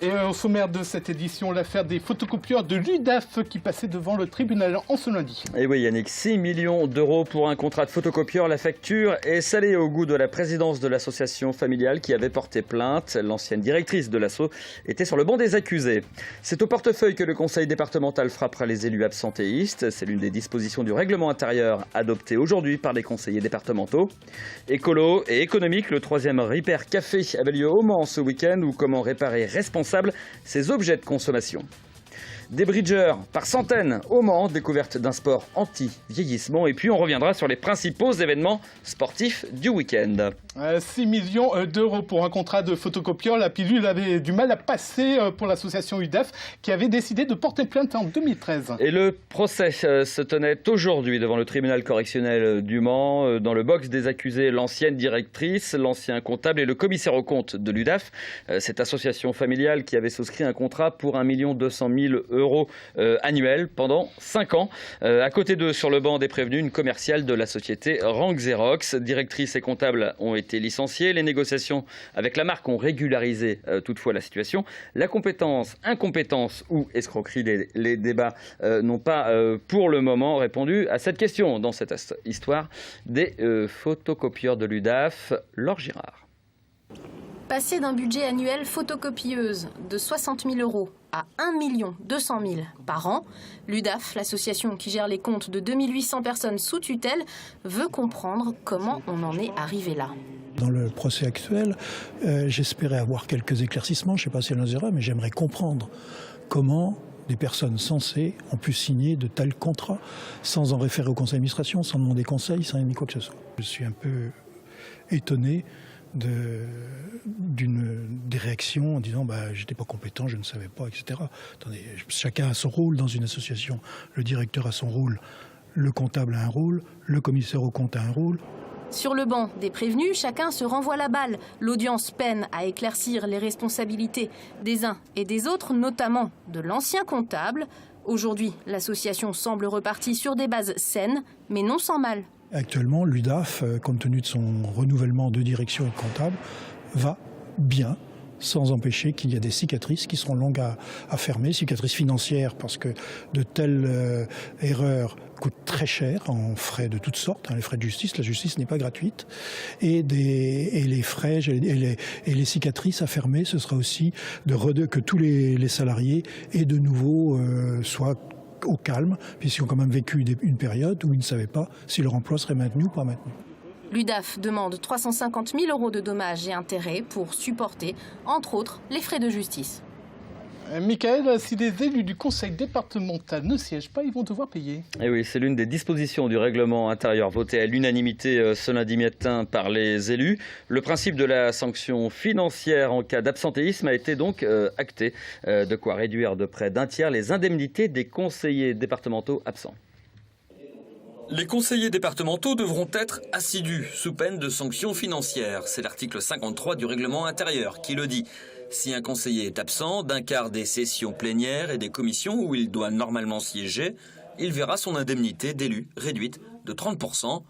Et au sommaire de cette édition, l'affaire des photocopieurs de l'UDAF qui passait devant le tribunal en ce lundi. Et oui Yannick, 6 millions d'euros pour un contrat de photocopieur. La facture est salée au goût de la présidence de l'association familiale qui avait porté plainte. L'ancienne directrice de l'asso était sur le banc des accusés. C'est au portefeuille que le conseil départemental frappera les élus absentéistes. C'est l'une des dispositions du règlement intérieur adoptée aujourd'hui par les conseillers départementaux. Écolo et économique, le troisième Repair Café avait lieu au Mans ce week-end, où comment réparer responsable ces objets de consommation. Des bridgers par centaines au Mans, découverte d'un sport anti-vieillissement. Et puis on reviendra sur les principaux événements sportifs du week-end. 6 millions d'euros pour un contrat de photocopieur. La pilule avait du mal à passer pour l'association UDAF qui avait décidé de porter plainte en 2013. Et le procès se tenait aujourd'hui devant le tribunal correctionnel du Mans. Dans le box des accusés, l'ancienne directrice, l'ancien comptable et le commissaire aux comptes de l'UDAF. Cette association familiale qui avait souscrit un contrat pour 1 200 000 euros annuels pendant 5 ans. À côté d'eux, sur le banc des prévenus, une commerciale de la société Rank Xerox. Directrice et comptable ont été licenciés. Les négociations avec la marque ont régularisé toutefois la situation. La compétence, incompétence ou escroquerie, les débats n'ont pas pour le moment répondu à cette question dans cette histoire des photocopieurs de l'UDAF. Laure Girard. Passer d'un budget annuel photocopieuse de 60 000 euros à 1 200 000 par an, l'UDAF, l'association qui gère les comptes de 2800 personnes sous tutelle, veut comprendre comment on en est arrivé là. Dans le procès actuel, j'espérais avoir quelques éclaircissements, je ne sais pas si elle en aura, mais j'aimerais comprendre comment des personnes censées ont pu signer de tels contrats sans en référer au conseil d'administration, sans demander conseil, sans aimer quoi que ce soit. Je suis un peu étonné des réactions en disant j'étais pas compétent, je ne savais pas, etc. Attendez, chacun a son rôle dans une association. Le directeur a son rôle, le comptable a un rôle, le commissaire aux comptes a un rôle. Sur le banc des prévenus, chacun se renvoie la balle. L'audience peine à éclaircir les responsabilités des uns et des autres, notamment de l'ancien comptable. Aujourd'hui, l'association semble repartie sur des bases saines, mais non sans mal. Actuellement, l'UDAF, compte tenu de son renouvellement de direction et de comptable, va bien, sans empêcher qu'il y a des cicatrices qui seront longues à fermer, cicatrices financières, parce que de telles erreurs coûtent très cher en frais de toutes sortes, les frais de justice, la justice n'est pas gratuite, et les frais et les cicatrices à fermer, ce sera aussi que tous les salariés aient de nouveau soient au calme, puisqu'ils ont quand même vécu une période où ils ne savaient pas si leur emploi serait maintenu ou pas maintenu. L'UDAF demande 350 000 euros de dommages et intérêts pour supporter, entre autres, les frais de justice. Michael, si les élus du conseil départemental ne siègent pas, ils vont devoir payer. Et oui, c'est l'une des dispositions du règlement intérieur votée à l'unanimité ce lundi matin par les élus. Le principe de la sanction financière en cas d'absentéisme a été donc acté. De quoi réduire de près d'un tiers les indemnités des conseillers départementaux absents. Les conseillers départementaux devront être assidus sous peine de sanctions financières. C'est l'article 53 du règlement intérieur qui le dit. Si un conseiller est absent d'un quart des sessions plénières et des commissions où il doit normalement siéger, il verra son indemnité d'élu réduite de 30%.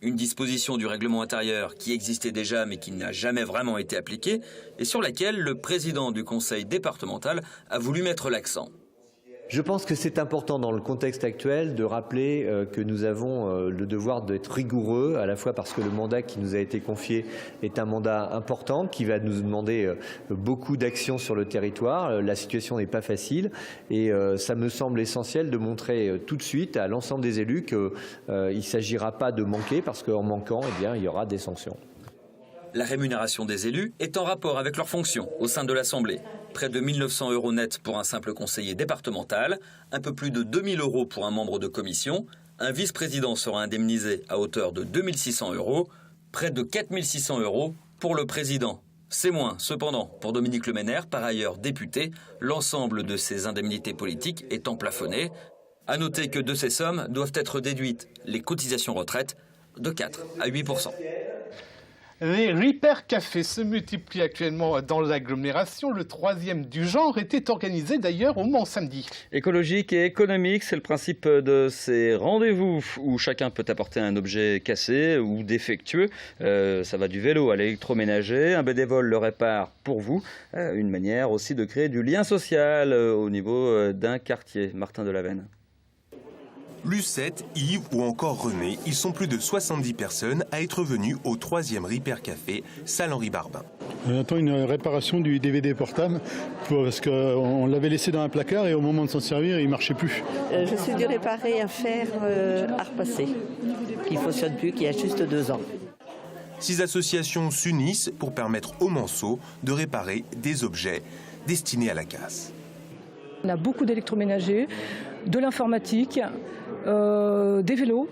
Une disposition du règlement intérieur qui existait déjà mais qui n'a jamais vraiment été appliquée et sur laquelle le président du conseil départemental a voulu mettre l'accent. Je pense que c'est important dans le contexte actuel de rappeler que nous avons le devoir d'être rigoureux, à la fois parce que le mandat qui nous a été confié est un mandat important, qui va nous demander beaucoup d'actions sur le territoire. La situation n'est pas facile et ça me semble essentiel de montrer tout de suite à l'ensemble des élus qu'il ne s'agira pas de manquer, parce qu'en manquant, eh bien, il y aura des sanctions. La rémunération des élus est en rapport avec leurs fonctions au sein de l'Assemblée. Près de 1 900 euros net pour un simple conseiller départemental, un peu plus de 2 000 euros pour un membre de commission. Un vice-président sera indemnisé à hauteur de 2 600 euros, près de 4 600 euros pour le président. C'est moins, cependant, pour Dominique Leménaire, par ailleurs député, l'ensemble de ses indemnités politiques étant plafonnées. À noter que de ces sommes doivent être déduites les cotisations retraite de 4 à 8%. Les Repair Cafés se multiplient actuellement dans l'agglomération. Le 3e du genre était organisé d'ailleurs au Mans samedi. Écologique et économique, c'est le principe de ces rendez-vous où chacun peut apporter un objet cassé ou défectueux. Ça va du vélo à l'électroménager. Un bénévole le répare pour vous. Une manière aussi de créer du lien social au niveau d'un quartier. Martin Delavenne. Lucette, Yves ou encore René, ils sont plus de 70 personnes à être venus au 3e Repair Café, salle Henri Barbin. On attend une réparation du DVD portable parce qu'on l'avait laissé dans un placard et au moment de s'en servir, il ne marchait plus. Je suis dû réparer un fer à repasser, qui ne fonctionne plus, qui a juste 2 ans. 6 associations s'unissent pour permettre aux Manceaux de réparer des objets destinés à la casse. On a beaucoup d'électroménagers, de l'informatique, des vélos,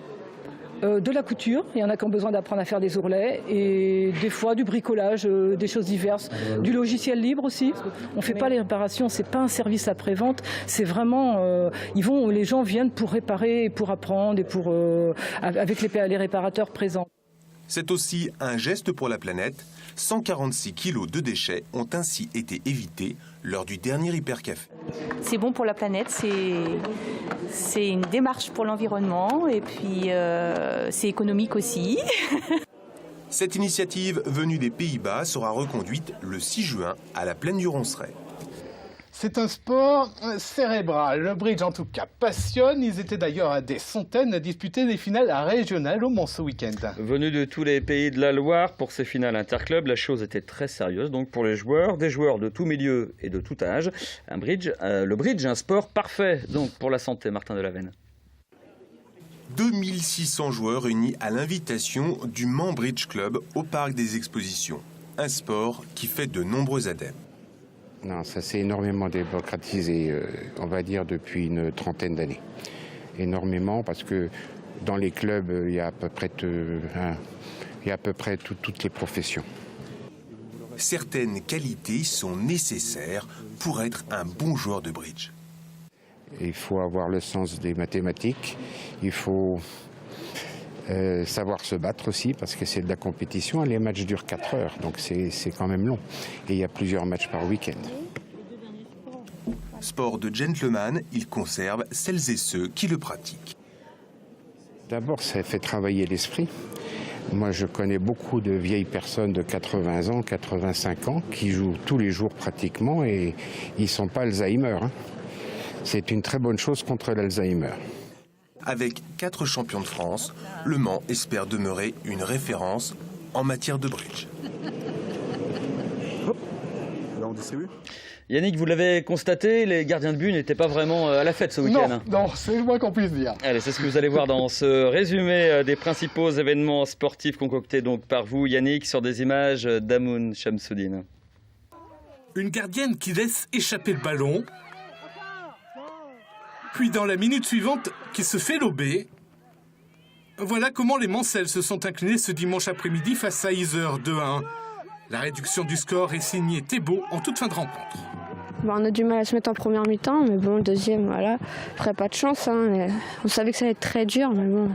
de la couture. Il y en a qui ont besoin d'apprendre à faire des ourlets et des fois du bricolage, des choses diverses. Du logiciel libre aussi. On ne fait pas les réparations, ce n'est pas un service après-vente. C'est vraiment, les gens viennent pour réparer, pour apprendre et avec les réparateurs présents. C'est aussi un geste pour la planète. 146 kilos de déchets ont ainsi été évités lors du dernier Repair Café. C'est bon pour la planète, c'est une démarche pour l'environnement et puis c'est économique aussi. Cette initiative venue des Pays-Bas sera reconduite le 6 juin à la plaine du Ronceret. C'est un sport cérébral. Le bridge, en tout cas, passionne. Ils étaient d'ailleurs à des centaines à disputer des finales régionales au Mans ce week-end. Venus de tous les pays de la Loire pour ces finales interclubs, la chose était très sérieuse. Donc pour les joueurs, des joueurs de tout milieu et de tout âge, le bridge, un sport parfait donc pour la santé. Martin Delavenne. 2600 joueurs réunis à l'invitation du Mans Bridge Club au Parc des Expositions. Un sport qui fait de nombreux adeptes. Non, ça s'est énormément démocratisé, on va dire, depuis une trentaine d'années. Énormément, parce que dans les clubs, il y a à peu près toutes les professions. Certaines qualités sont nécessaires pour être un bon joueur de bridge. Il faut avoir le sens des mathématiques, il faut savoir se battre aussi, parce que c'est de la compétition. Les matchs durent 4 heures, donc c'est quand même long. Et il y a plusieurs matchs par week-end. Sport de gentleman, il conserve celles et ceux qui le pratiquent. D'abord, ça fait travailler l'esprit. Moi, je connais beaucoup de vieilles personnes de 80 ans, 85 ans, qui jouent tous les jours pratiquement et ils ne sont pas Alzheimer. C'est une très bonne chose contre l'Alzheimer. Avec 4 champions de France, le Mans espère demeurer une référence en matière de bridge. Là, on distribue. Yannick, vous l'avez constaté, les gardiens de but n'étaient pas vraiment à la fête ce week-end. Non, c'est le moins qu'on puisse dire. Allez, c'est ce que vous allez voir dans ce résumé des principaux événements sportifs concoctés donc par vous, Yannick, sur des images d'Amoun Chamsoudine. Une gardienne qui laisse échapper le ballon, puis dans la minute suivante qui se fait lober. Voilà comment les Mancelles se sont inclinés ce dimanche après-midi face à Yzeure 2-1. La réduction du score est signée Thébault en toute fin de rencontre. On a du mal à se mettre en première mi-temps, mais bon, deuxième, voilà. Après, pas de chance. On savait que ça allait être très dur, mais bon.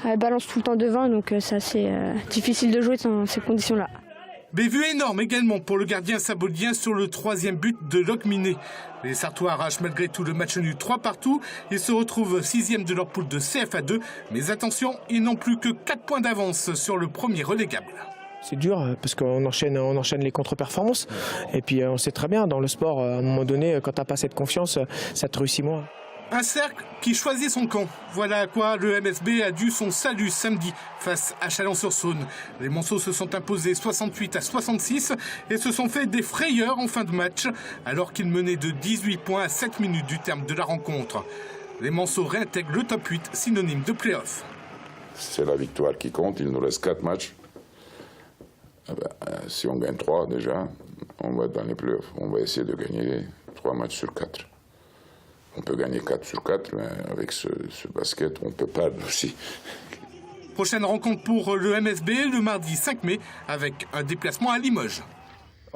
Elle balance tout le temps devant, donc c'est assez difficile de jouer dans ces conditions-là. Bévue énorme également pour le gardien sabolien sur le 3e but de Locminé. Les Sartois arrachent malgré tout le match nul 3-3. Ils se retrouvent 6e de leur poule de CFA2. Mais attention, ils n'ont plus que 4 points d'avance sur le premier relégable. C'est dur parce qu'on enchaîne les contre-performances. Et puis on sait très bien, dans le sport, à un moment donné, quand tu n'as pas cette confiance, ça te réussit moins. Un cercle qui choisit son camp. Voilà à quoi le MSB a dû son salut samedi face à Chalon-sur-Saône. Les Monceaux se sont imposés 68-66 et se sont fait des frayeurs en fin de match alors qu'ils menaient de 18 points à 7 minutes du terme de la rencontre. Les Monceaux réintègrent le top 8, synonyme de play-off. C'est la victoire qui compte, il nous reste 4 matchs. Si on gagne 3 déjà, on va dans les play-offs. On va essayer de gagner 3 matchs sur 4. On peut gagner 4 sur 4, mais avec ce basket, on peut perdre aussi. Prochaine rencontre pour le MSB le mardi 5 mai avec un déplacement à Limoges.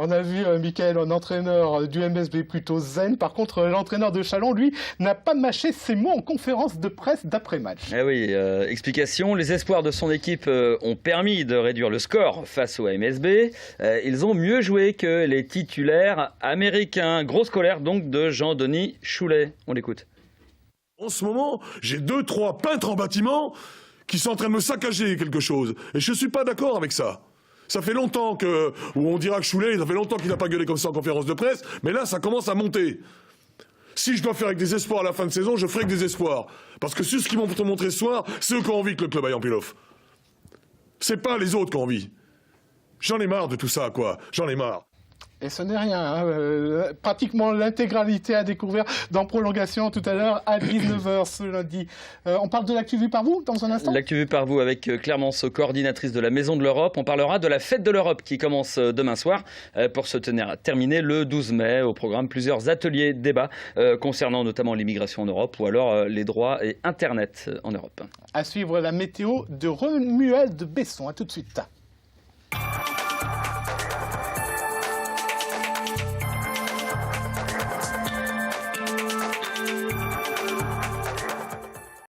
On a vu, Mickaël, un entraîneur du MSB plutôt zen. Par contre, l'entraîneur de Châlons, lui, n'a pas mâché ses mots en conférence de presse d'après-match. Eh oui, explication, les espoirs de son équipe ont permis de réduire le score face au MSB. Ils ont mieux joué que les titulaires américains. Grosse colère donc de Jean-Denis Choulet. On l'écoute. En ce moment, j'ai 2-3 peintres en bâtiment qui sont en train de me saccager quelque chose. Et je ne suis pas d'accord avec ça. Ça fait longtemps où on dira que Choulet, ça fait longtemps qu'il n'a pas gueulé comme ça en conférence de presse, mais là, ça commence à monter. Si je dois faire avec des espoirs à la fin de saison, je ferai avec des espoirs. Parce que ceux qui m'ont montré ce soir, c'est eux qui ont envie que le club aille en play-off. C'est pas les autres qui ont envie. J'en ai marre de tout ça, quoi. J'en ai marre. Et ce n'est rien, hein. Pratiquement l'intégralité à découvrir dans Prolongation tout à l'heure à 19h ce lundi. On parle de l'actu vue par vous dans un instant. L'actu vue par vous avec Claire Manceau, coordinatrice de la Maison de l'Europe. On parlera de la fête de l'Europe qui commence demain soir pour se terminer le 12 mai. Au programme, plusieurs ateliers, débats concernant notamment l'immigration en Europe ou alors les droits et Internet en Europe. À suivre la météo de Romuald de Besson. À tout de suite.